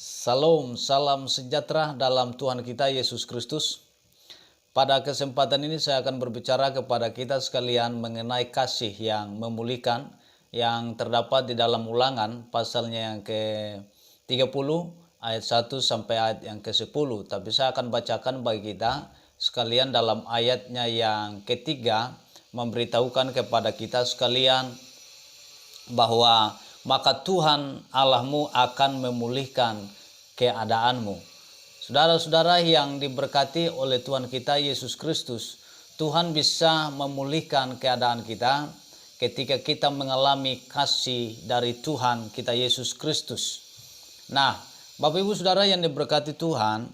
Salam, salam sejahtera dalam Tuhan kita Yesus Kristus. Pada kesempatan ini saya akan berbicara kepada kita sekalian mengenai kasih yang memulihkan yang terdapat di dalam Ulangan pasalnya yang ke-30 ayat 1 sampai ayat yang ke-10. Tapi saya akan bacakan bagi kita sekalian dalam ayatnya yang ketiga, memberitahukan kepada kita sekalian bahwa maka Tuhan Allahmu akan memulihkan keadaanmu. Saudara-saudara yang diberkati oleh Tuhan kita Yesus Kristus, Tuhan bisa memulihkan keadaan kita ketika kita mengalami kasih dari Tuhan kita Yesus Kristus. Nah, Bapak Ibu Saudara yang diberkati Tuhan,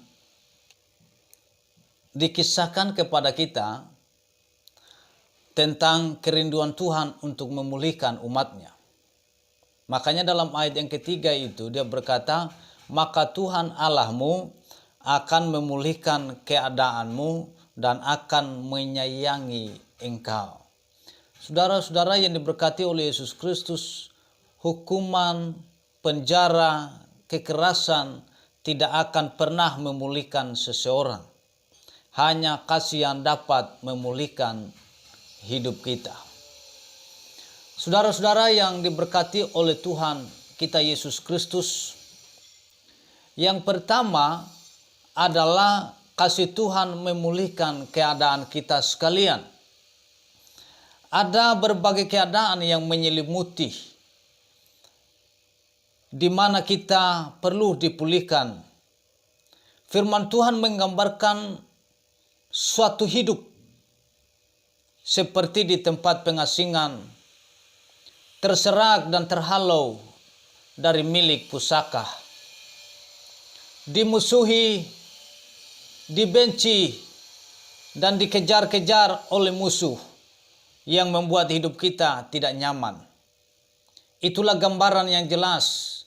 dikisahkan kepada kita tentang kerinduan Tuhan untuk memulihkan umatnya. Makanya dalam ayat yang ketiga itu dia berkata, maka Tuhan Allahmu akan memulihkan keadaanmu dan akan menyayangi engkau. Saudara-saudara yang diberkati oleh Yesus Kristus, hukuman, penjara, kekerasan tidak akan pernah memulihkan seseorang. Hanya kasih yang dapat memulihkan hidup kita. Saudara-saudara yang diberkati oleh Tuhan kita Yesus Kristus, yang pertama adalah kasih Tuhan memulihkan keadaan kita sekalian. Ada berbagai keadaan yang menyelimuti, di mana kita perlu dipulihkan. Firman Tuhan menggambarkan suatu hidup seperti di tempat pengasingan, terserak dan terhalau dari milik pusaka, dimusuhi, dibenci, dan dikejar-kejar oleh musuh yang membuat hidup kita tidak nyaman. Itulah gambaran yang jelas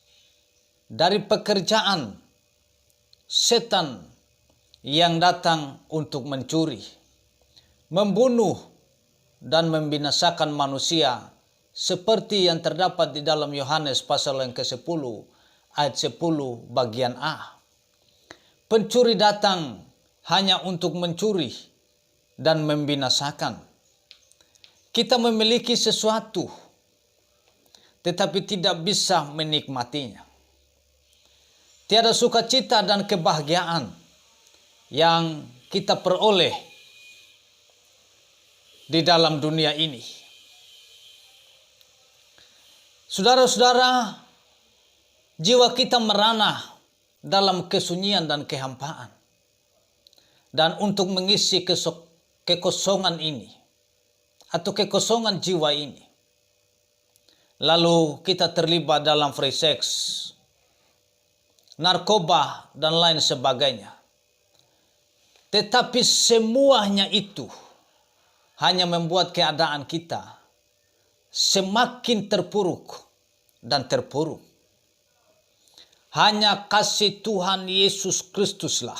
dari pekerjaan setan yang datang untuk mencuri, membunuh, dan membinasakan manusia, seperti yang terdapat di dalam Yohanes pasal yang ke-10 ayat 10 bagian A. Pencuri datang hanya untuk mencuri dan membinasakan. Kita memiliki sesuatu tetapi tidak bisa menikmatinya. Tiada sukacita dan kebahagiaan yang kita peroleh di dalam dunia ini. Saudara-saudara, jiwa kita merana dalam kesunyian dan kehampaan. Dan untuk mengisi kekosongan ini, atau kekosongan jiwa ini, lalu kita terlibat dalam free sex, narkoba, dan lain sebagainya. Tetapi semuanya itu hanya membuat keadaan kita semakin terpuruk dan terpuruk. Hanya kasih Tuhan Yesus Kristuslah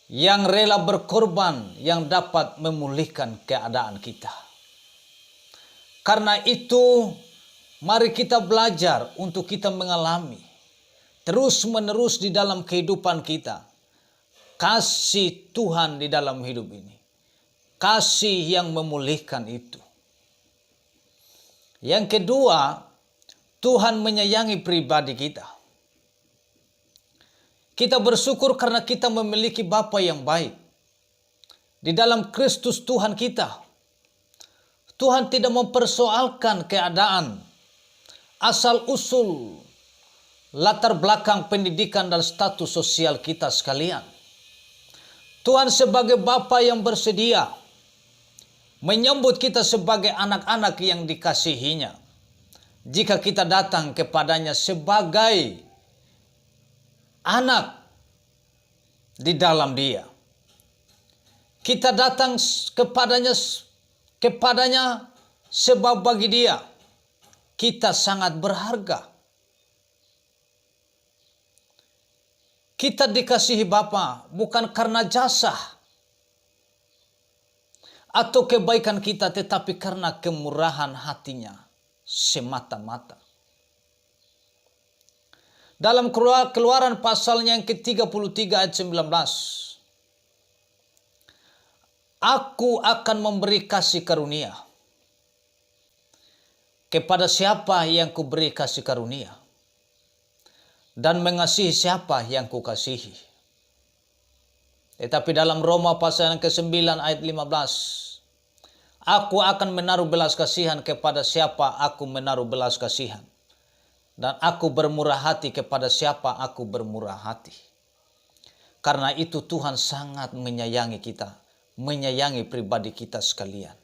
yang rela berkorban yang dapat memulihkan keadaan kita. Karena itu, mari kita belajar untuk kita mengalami terus-menerus di dalam kehidupan kita kasih Tuhan di dalam hidup ini. Kasih yang memulihkan itu. Yang kedua, Tuhan menyayangi pribadi kita. Kita bersyukur karena kita memiliki Bapa yang baik. Di dalam Kristus Tuhan kita. Tuhan tidak mempersoalkan keadaan, asal-usul, latar belakang pendidikan dan status sosial kita sekalian. Tuhan sebagai Bapa yang bersedia menyambut kita sebagai anak-anak yang dikasihinya. Jika kita datang kepadanya sebagai anak di dalam Dia. Kita datang kepadanya sebab bagi Dia kita sangat berharga. Kita dikasihi Bapa bukan karena jasa atau kebaikan kita, tetapi karena kemurahan hatinya semata-mata. Dalam Keluaran pasalnya yang ke-33 ayat 19. Aku akan memberi kasih karunia kepada siapa yang kuberi kasih karunia, dan mengasihi siapa yang kukasihi. Tetapi dalam Roma pasal yang ke-9 ayat 15. Aku akan menaruh belas kasihan kepada siapa aku menaruh belas kasihan. Dan aku bermurah hati kepada siapa aku bermurah hati. Karena itu Tuhan sangat menyayangi kita, menyayangi pribadi kita sekalian.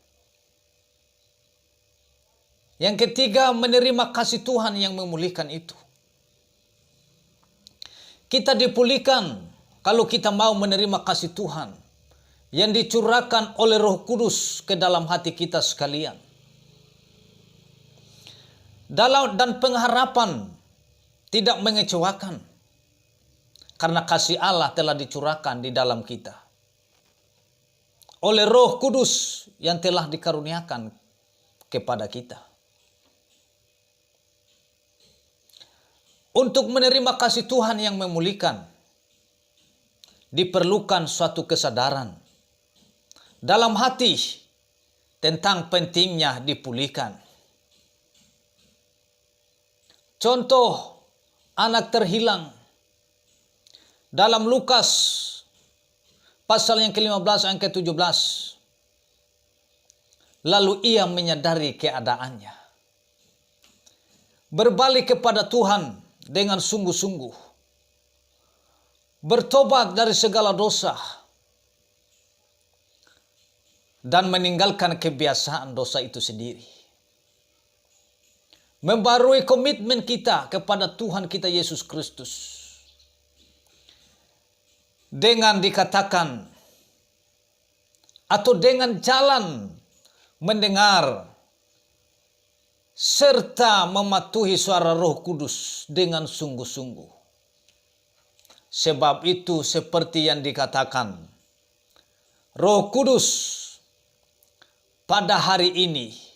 Yang ketiga, menerima kasih Tuhan yang memulihkan itu. Kita dipulihkan kalau kita mau menerima kasih Tuhan yang dicurahkan oleh Roh Kudus ke dalam hati kita sekalian. Dan pengharapan tidak mengecewakan, karena kasih Allah telah dicurahkan di dalam kita oleh Roh Kudus yang telah dikaruniakan kepada kita. Untuk menerima kasih Tuhan yang memulihkan, diperlukan suatu kesadaran dalam hati tentang pentingnya dipulihkan. Contoh anak terhilang dalam Lukas pasal yang ke-15 ayat ke-17. Lalu ia menyadari keadaannya, berbalik kepada Tuhan dengan sungguh-sungguh, bertobat dari segala dosa, dan meninggalkan kebiasaan dosa itu sendiri. Membarui komitmen kita kepada Tuhan kita Yesus Kristus. Dengan dikatakan atau dengan jalan mendengar serta mematuhi suara Roh Kudus dengan sungguh-sungguh. Sebab itu seperti yang dikatakan, Roh Kudus pada hari ini,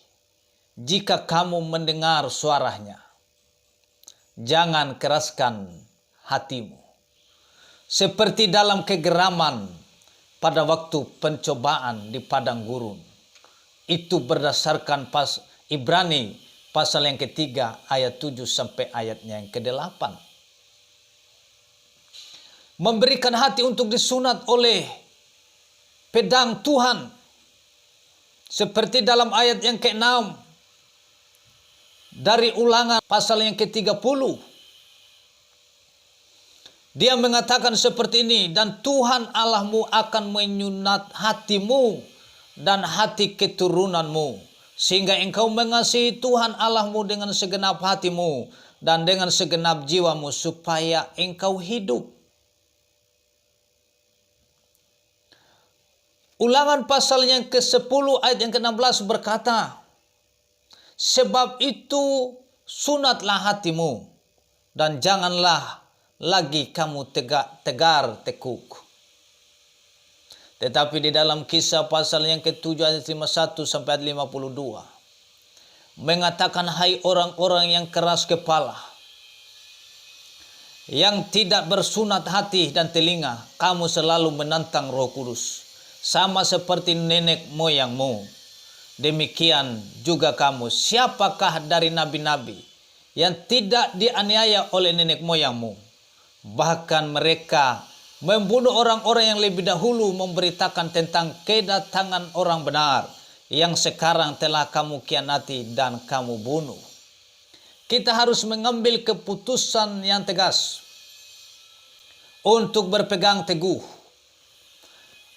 jika kamu mendengar suaranya, jangan keraskan hatimu. Seperti dalam kegeraman pada waktu pencobaan di padang gurun. Itu berdasarkan Ibrani pasal yang ketiga ayat 7 sampai ayatnya yang ke-8. Memberikan hati untuk disunat oleh pedang Tuhan. Seperti dalam ayat yang ke-6 dari Ulangan pasal yang ke-30. Dia mengatakan seperti ini, dan Tuhan Allahmu akan menyunat hatimu dan hati keturunanmu, sehingga engkau mengasihi Tuhan Allahmu dengan segenap hatimu dan dengan segenap jiwamu, supaya engkau hidup. Ulangan pasal yang ke-10 ayat yang ke-16 berkata, sebab itu sunatlah hatimu dan janganlah lagi kamu tegar tekuk. Tetapi di dalam Kisah pasal yang ke-7 ayat 51 sampai ayat 52 mengatakan, hai orang-orang yang keras kepala, yang tidak bersunat hati dan telinga, kamu selalu menantang Roh Kudus, sama seperti nenek moyangmu. Demikian juga kamu, siapakah dari nabi-nabi yang tidak dianiaya oleh nenek moyangmu? Bahkan mereka membunuh orang-orang yang lebih dahulu memberitakan tentang kedatangan orang benar, yang sekarang telah kamu khianati dan kamu bunuh. Kita harus mengambil keputusan yang tegas untuk berpegang teguh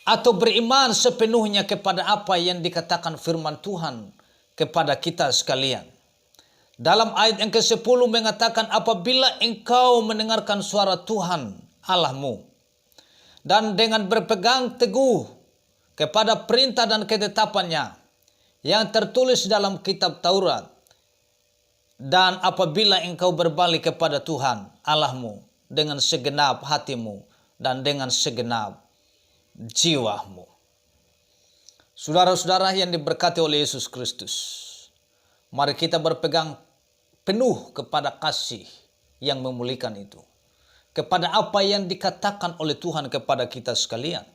atau beriman sepenuhnya kepada apa yang dikatakan firman Tuhan kepada kita sekalian. Dalam ayat yang ke-10 mengatakan, apabila engkau mendengarkan suara Tuhan Allahmu dan dengan berpegang teguh kepada perintah dan ketetapannya yang tertulis dalam kitab Taurat, dan apabila engkau berbalik kepada Tuhan Allahmu dengan segenap hatimu dan dengan segenap jiwamu. Saudara-saudara yang diberkati oleh Yesus Kristus, mari kita berpegang penuh kepada kasih yang memulihkan itu. Kepada apa yang dikatakan oleh Tuhan kepada kita sekalian.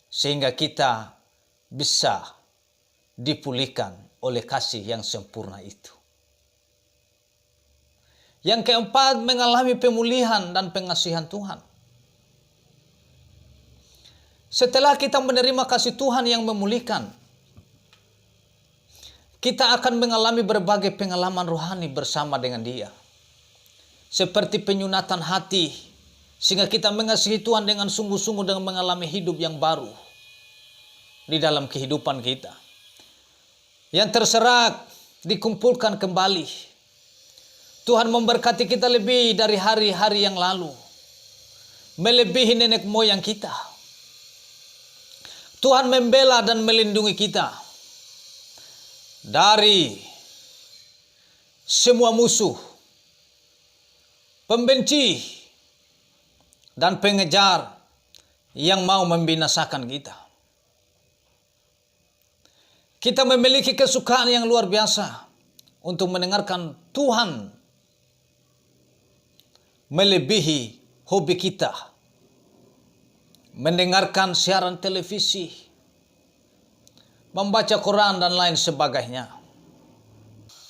Sehingga kita bisa dipulihkan oleh kasih yang sempurna itu. Yang keempat, mengalami pemulihan dan pengasihan Tuhan. Setelah kita menerima kasih Tuhan yang memulihkan, kita akan mengalami berbagai pengalaman rohani bersama dengan Dia. Seperti penyunatan hati, sehingga kita mengasihi Tuhan dengan sungguh-sungguh dan mengalami hidup yang baru di dalam kehidupan kita. Yang terserak dikumpulkan kembali. Tuhan memberkati kita lebih dari hari-hari yang lalu. Melebihi nenek moyang kita. Tuhan membela dan melindungi kita dari semua musuh, pembenci, dan pengejar yang mau membinasakan kita. Kita memiliki kesukaan yang luar biasa untuk mendengarkan Tuhan melebihi hobi kita. Mendengarkan siaran televisi, membaca Quran dan lain sebagainya.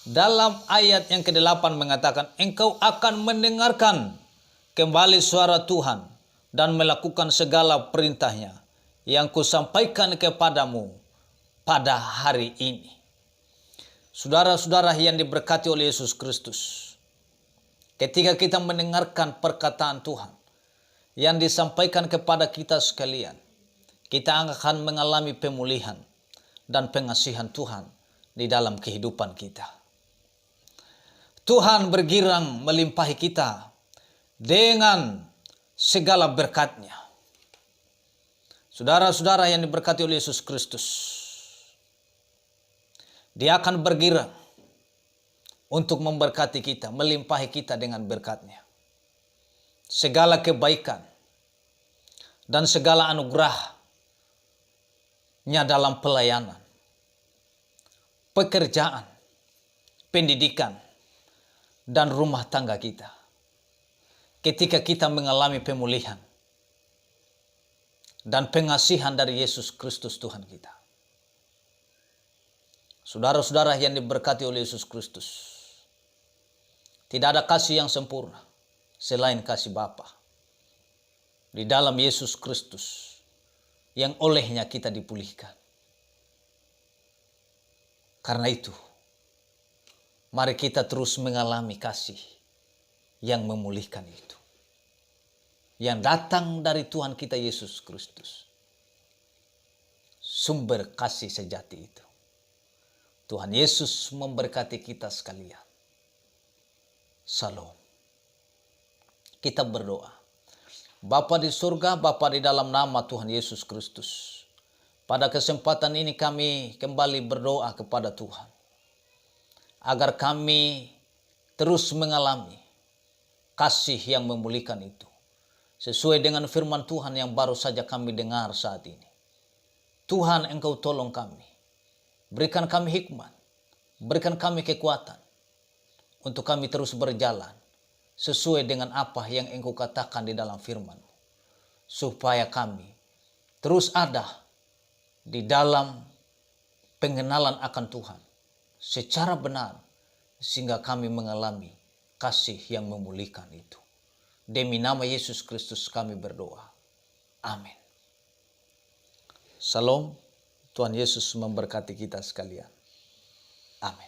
Dalam ayat yang ke-8 mengatakan, engkau akan mendengarkan kembali suara Tuhan dan melakukan segala perintahnya yang kusampaikan kepadamu pada hari ini. Saudara-saudara yang diberkati oleh Yesus Kristus, ketika kita mendengarkan perkataan Tuhan yang disampaikan kepada kita sekalian, kita akan mengalami pemulihan dan pengasihan Tuhan di dalam kehidupan kita. Tuhan bergirang melimpahi kita dengan segala berkat-Nya. Saudara-saudara yang diberkati oleh Yesus Kristus, Dia akan bergirang untuk memberkati kita, melimpahi kita dengan berkat-Nya. Segala kebaikan dan segala anugerah-Nya dalam pelayanan, pekerjaan, pendidikan, dan rumah tangga kita. Ketika kita mengalami pemulihan dan pengasihan dari Yesus Kristus Tuhan kita. Saudara-saudara yang diberkati oleh Yesus Kristus, tidak ada kasih yang sempurna selain kasih Bapa di dalam Yesus Kristus yang olehnya kita dipulihkan. Karena itu, mari kita terus mengalami kasih yang memulihkan itu, yang datang dari Tuhan kita Yesus Kristus, sumber kasih sejati itu. Tuhan Yesus memberkati kita sekalian. Salam. Kita berdoa. Bapa di surga, Bapa di dalam nama Tuhan Yesus Kristus. Pada kesempatan ini kami kembali berdoa kepada Tuhan. Agar kami terus mengalami kasih yang memulihkan itu. Sesuai dengan firman Tuhan yang baru saja kami dengar saat ini. Tuhan, Engkau tolong kami. Berikan kami hikmat. Berikan kami kekuatan. Untuk kami terus berjalan sesuai dengan apa yang Engkau katakan di dalam firman, supaya kami terus ada di dalam pengenalan akan Tuhan secara benar, sehingga kami mengalami kasih yang memulihkan itu. Demi nama Yesus Kristus kami berdoa. Amin. Salam. Tuhan Yesus memberkati kita sekalian. Amin.